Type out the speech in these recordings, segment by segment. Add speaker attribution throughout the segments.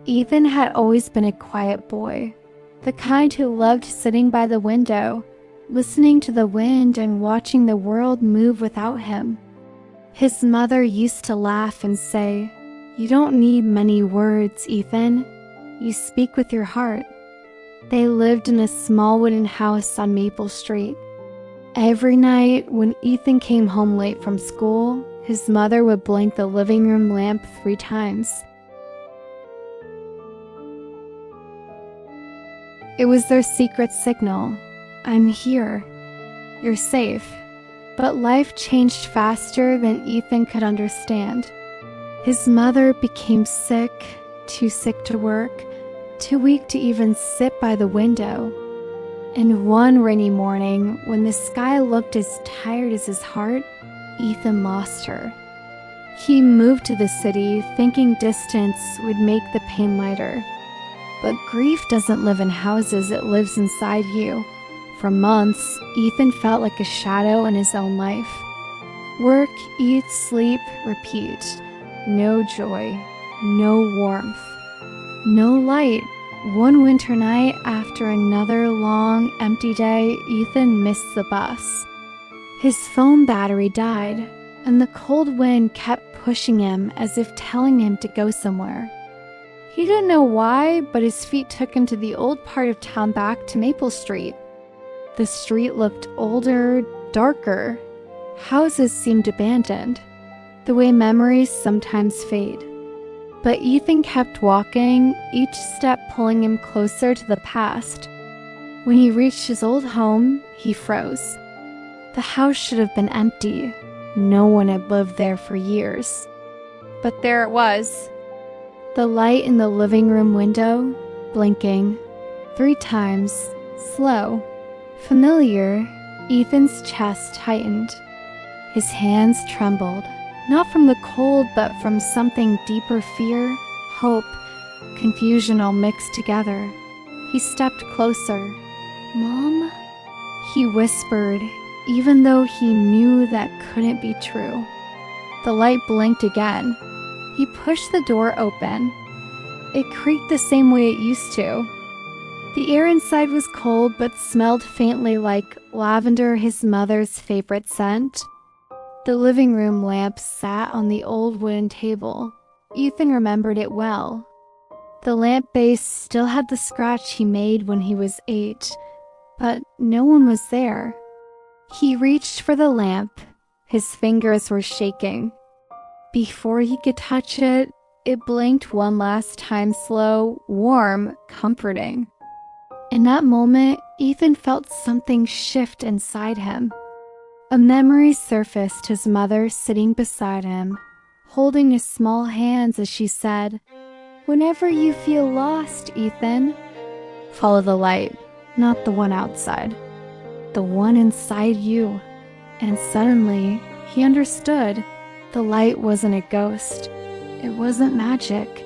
Speaker 1: Ethan had always been a quiet boy, the kind who loved sitting by the window, listening to the wind and watching the world move without him. His mother used to laugh and say, "You don't need many words, Ethan. You speak with your heart." They lived in a small wooden house on Maple Street. Every night when Ethan came home late from school, his mother would blink the living room lamp 3 times. It was their secret signal. "I'm here. You're safe." But life changed faster than Ethan could understand. His mother became sick, too sick to work, too weak to even sit by the window. And one rainy morning, when the sky looked as tired as his heart, Ethan lost her. He moved to the city, thinking distance would make the pain lighter. But grief doesn't live in houses, it lives inside you. For months, Ethan felt like a shadow in his own life. Work, eat, sleep, repeat. No joy, no warmth, no light. One winter night, after another long, empty day, Ethan missed the bus. His phone battery died, and the cold wind kept pushing him as if telling him to go somewhere. He didn't know why, but his feet took him to the old part of town back to Maple Street. The street looked older, darker. Houses seemed abandoned, the way memories sometimes fade. But Ethan kept walking, each step pulling him closer to the past. When he reached his old home, he froze. The house should have been empty. No one had lived there for years. But there it was. The light in the living room window, blinking 3 times, slow. Familiar. Ethan's chest tightened. His hands trembled, not from the cold, but from something deeper: fear, hope, confusion all mixed together. He stepped closer. "Mom?" he whispered, even though he knew that couldn't be true. The light blinked again. He pushed the door open. It creaked the same way it used to. The air inside was cold but smelled faintly like lavender, his mother's favorite scent. The living room lamp sat on the old wooden table. Ethan remembered it well. The lamp base still had the scratch he made when he was 8, but no one was there. He reached for the lamp. His fingers were shaking. Before he could touch it, it blinked one last time, slow, warm, comforting. In that moment, Ethan felt something shift inside him. A memory surfaced, his mother sitting beside him, holding his small hands as she said, "Whenever you feel lost, Ethan, follow the light, not the one outside, the one inside you." And suddenly, he understood. The light wasn't a ghost. It wasn't magic.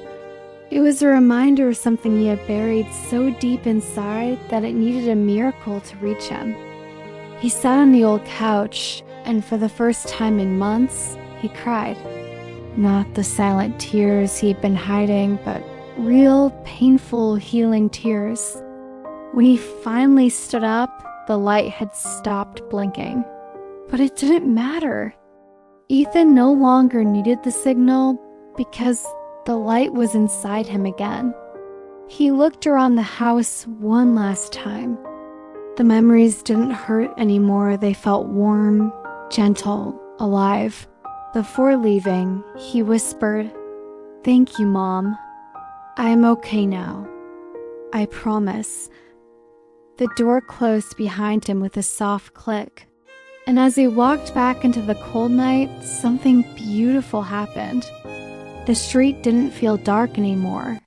Speaker 1: It was a reminder of something he had buried so deep inside that it needed a miracle to reach him. He sat on the old couch, and for the first time in months, he cried. Not the silent tears he'd been hiding, but real, painful, healing tears. When he finally stood up, the light had stopped blinking. But it didn't matter. Ethan no longer needed the signal because the light was inside him again. He looked around the house one last time. The memories didn't hurt anymore. They felt warm, gentle, alive. Before leaving, he whispered, "Thank you, Mom. I'm okay now. I promise." The door closed behind him with a soft click. And as he walked back into the cold night, something beautiful happened. The street didn't feel dark anymore.